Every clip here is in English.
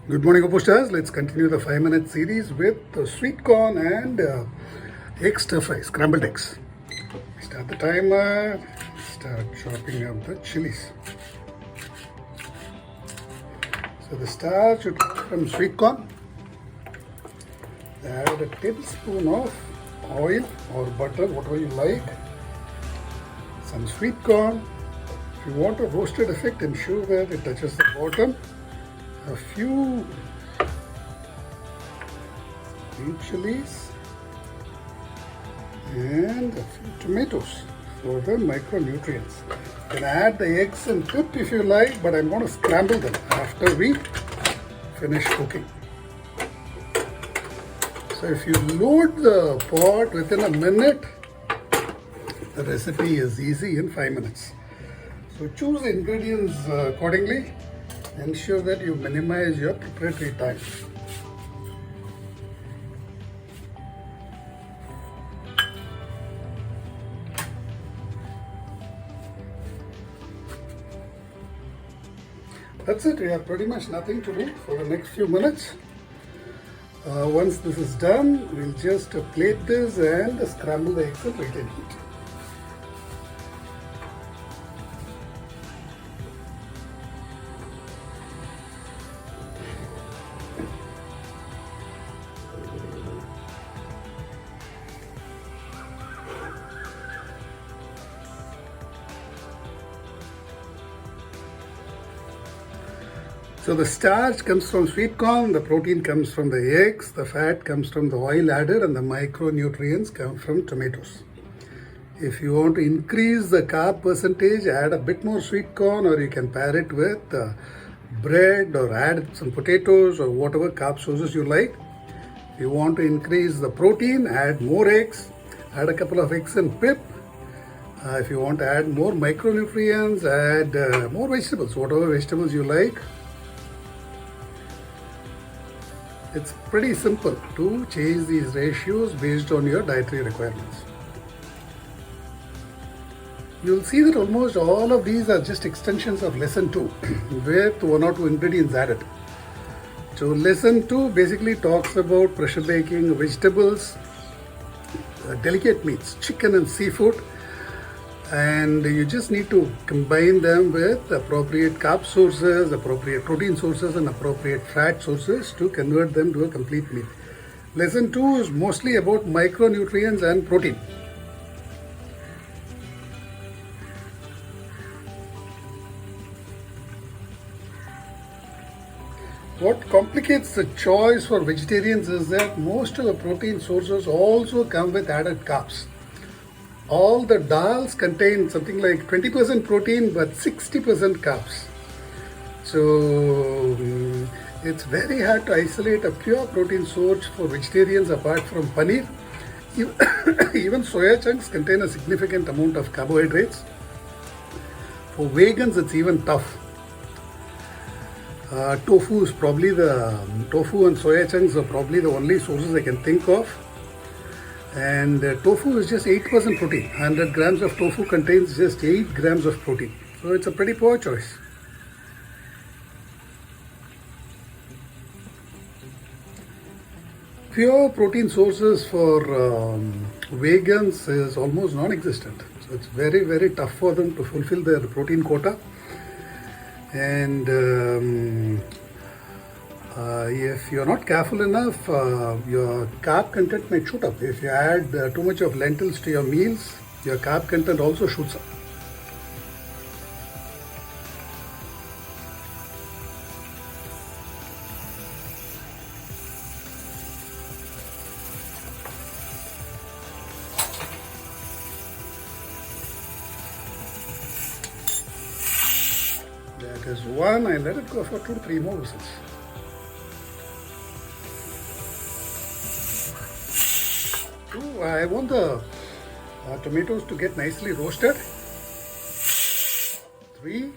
Good morning, OPOS stars. Let's continue the 5-minute series with sweet corn and egg stir fry, scrambled eggs. Start the timer, start chopping up the chilies. So the starch should come from sweet corn. Add a tablespoon of oil or butter, whatever you like. Some sweet corn. If you want a roasted effect, ensure that it touches the bottom. A few green chilies and a few tomatoes for the micronutrients. You can add the eggs and pip if you like, but I'm going to scramble them after we finish cooking. So if you load the pot within a minute, the recipe is easy in 5 minutes. So choose the ingredients accordingly. Ensure that you minimize your preparatory time. That's it. We have pretty much nothing to do for the next few minutes. Once this is done, we'll just plate this and scramble the eggs at radiant heat. So the starch comes from sweet corn, the protein comes from the eggs, the fat comes from the oil added, and the micronutrients come from tomatoes. If you want to increase the carb percentage, add a bit more sweet corn, or you can pair it with bread or add some potatoes or whatever carb sources you like. If you want to increase the protein, add more eggs, add a couple of eggs and pip. If you want to add more micronutrients, add more vegetables, whatever vegetables you like. It's pretty simple to change these ratios based on your dietary requirements. You'll see that almost all of these are just extensions of lesson 2 with 1 or 2 ingredients added. So lesson 2 basically talks about pressure baking vegetables, delicate meats, chicken and seafood, and you just need to combine them with appropriate carb sources, appropriate protein sources, and appropriate fat sources to convert them to a complete meal. Lesson 2 is mostly about micronutrients and protein. What complicates the choice for vegetarians is that most of the protein sources also come with added carbs. All the dals contain something like 20% protein but 60% carbs. So it's very hard to isolate a pure protein source for vegetarians apart from paneer. Even soya chunks contain a significant amount of carbohydrates. For vegans, it's even tough. Tofu and soya chunks are probably the only sources I can think of. And tofu is just 8% protein. 100 grams of tofu contains just 8 grams of protein. So it's a pretty poor choice. Pure protein sources for vegans is almost non-existent. So it's very, very tough for them to fulfill their protein quota. And if you're not careful enough, your carb content might shoot up. If you add too much of lentils to your meals, your carb content also shoots up. That is one. I let it go for 2 to 3 more whistles. I want the tomatoes to get nicely roasted. 3,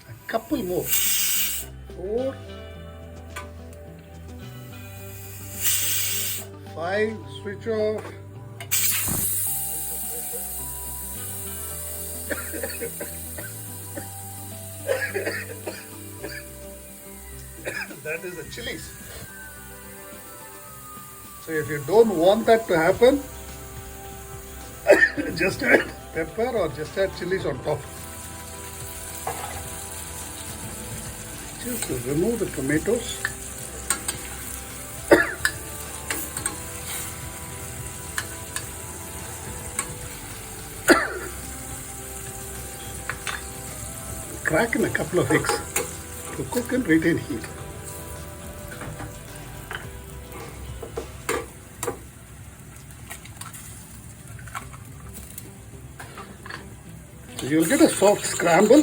a couple more, 4, 5, switch off. that is the chilies. So if you don't want that to happen, just add pepper or just add chilies on top. Just remove the tomatoes. Crack in a couple of eggs to cook and retain heat. So you'll get a soft scramble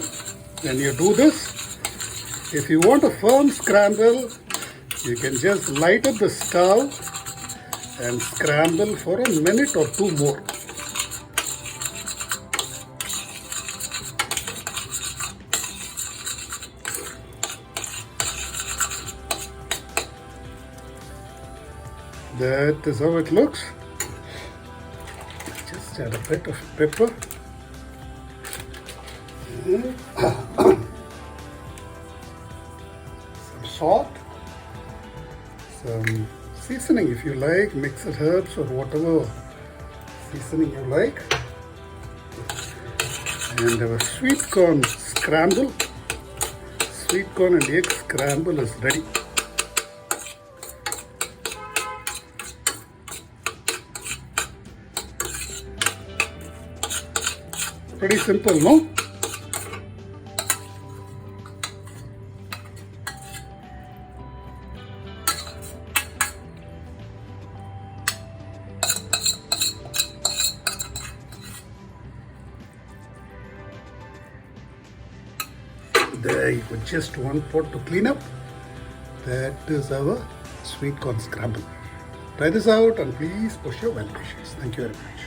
when you do this. If you want a firm scramble, you can just light up the stove and scramble for a minute or two more. That is how it looks. Just add a bit of pepper. Some salt. Some seasoning if you like, mixed herbs or whatever seasoning you like. And our sweet corn scramble. Sweet corn and egg scramble is ready. Pretty simple, no? There you go, just one pot to clean up. That is our sweet corn scramble. Try this out and please push your well wishes. Thank you very much.